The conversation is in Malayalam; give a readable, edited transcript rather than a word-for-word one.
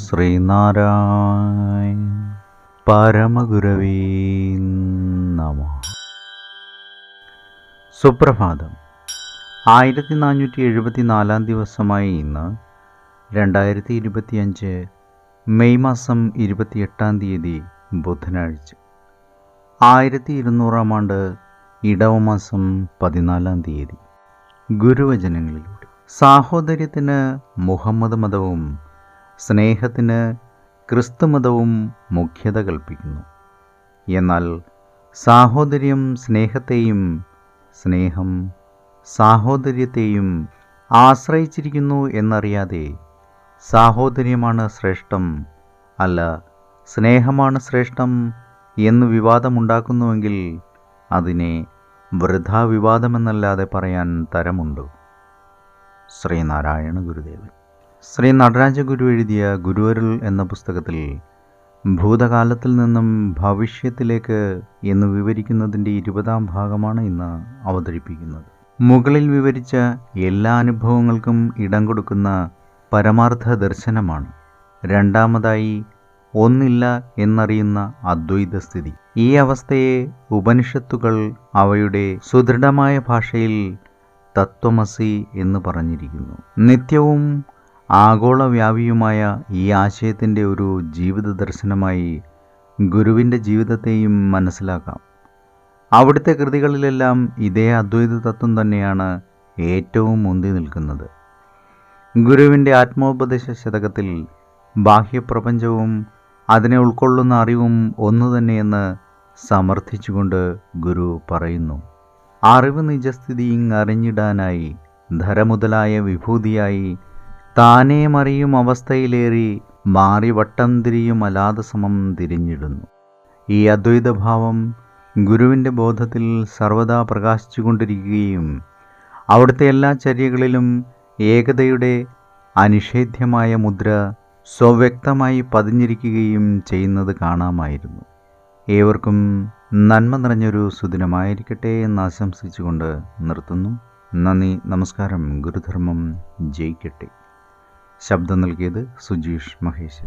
ശ്രീനാരായണ പരമഗുരവേ നമഃ. സുപ്രഭാതം. 1474 ദിവസമായ ഇന്ന് 2025 മെയ് മാസം 28 ബുധനാഴ്ച, 1200 ആണ്ട് ഇടവമാസം 14. ഗുരുവചനങ്ങളിലൂടെ സാഹോദര്യത്തിന് മുഹമ്മദ് മതവും സ്നേഹത്തിന് ക്രിസ്തുമതവും മുഖ്യത കൽപ്പിക്കുന്നു. എന്നാൽ സാഹോദര്യം സ്നേഹത്തെയും സ്നേഹം സാഹോദര്യത്തെയും ആശ്രയിച്ചിരിക്കുന്നു എന്നറിയാതെ സാഹോദര്യമാണ് ശ്രേഷ്ഠം, അല്ല സ്നേഹമാണ് ശ്രേഷ്ഠം എന്ന് വിവാദമുണ്ടാക്കുന്നുവെങ്കിൽ അതിനെ വൃഥാ വിവാദമെന്നല്ലാതെ പറയാൻ തരമുണ്ടോ? ശ്രീനാരായണ ഗുരുദേവൻ. ശ്രീ നടരാജഗുരു എഴുതിയ ഗുരുവരുൾ എന്ന പുസ്തകത്തിൽ ഭൂതകാലത്തിൽ നിന്നും ഭവിഷ്യത്തിലേക്ക് എന്ന് വിവരിക്കുന്നതിൻ്റെ 20-ാം ഭാഗമാണ് ഇന്ന് അവതരിപ്പിക്കുന്നത്. മുകളിൽ വിവരിച്ച എല്ലാ അനുഭവങ്ങൾക്കും ഇടം കൊടുക്കുന്ന പരമാർത്ഥ ദർശനമാണ് രണ്ടാമതായി ഒന്നില്ല എന്നറിയുന്ന അദ്വൈത സ്ഥിതി. ഈ അവസ്ഥയെ ഉപനിഷത്തുകൾ അവയുടെ സുദൃഢമായ ഭാഷയിൽ തത്വമസി എന്ന് പറഞ്ഞിരിക്കുന്നു. നിത്യവും ആഗോളവ്യാപിയുമായ ഈ ആശയത്തിൻ്റെ ഒരു ജീവിത ദർശനമായി ഗുരുവിൻ്റെ ജീവിതത്തെയും മനസ്സിലാക്കാം. അവിടുത്തെ കൃതികളിലെല്ലാം ഇതേ അദ്വൈത തത്വം തന്നെയാണ് ഏറ്റവും മുന്തി നിൽക്കുന്നത്. ഗുരുവിൻ്റെ ആത്മോപദേശ ശതകത്തിൽ ബാഹ്യപ്രപഞ്ചവും അതിനെ ഉൾക്കൊള്ളുന്ന അറിവും ഒന്നു തന്നെയെന്ന് സമർത്ഥിച്ചുകൊണ്ട് ഗുരു പറയുന്നു. അറിവ് നിജസ്ഥിതി അറിഞ്ഞിടാനായി ധരമുതലായ വിഭൂതിയായി താനേ മറിയും അവസ്ഥയിലേറി മാറി വട്ടം തിരിയും അലാത സമം തിരിഞ്ഞിടുന്നു. ഈ അദ്വൈതഭാവം ഗുരുവിൻ്റെ ബോധത്തിൽ സർവദാ പ്രകാശിച്ചുകൊണ്ടിരിക്കുകയും അവിടുത്തെ എല്ലാ ചര്യകളിലും ഏകതയുടെ അനിഷേധ്യമായ മുദ്ര സ്വവ്യക്തമായി പതിഞ്ഞിരിക്കുകയും ചെയ്യുന്നത് കാണാമായിരുന്നു. ഏവർക്കും നന്മ നിറഞ്ഞൊരു സുദിനമായിരിക്കട്ടെ എന്ന് ആശംസിച്ചുകൊണ്ട് നിർത്തുന്നു. നന്ദി, നമസ്കാരം. ഗുരുധർമ്മം ജയിക്കട്ടെ. ശബ്ദം നൽകിയത് സുജീഷ് മഹേശ്വരി.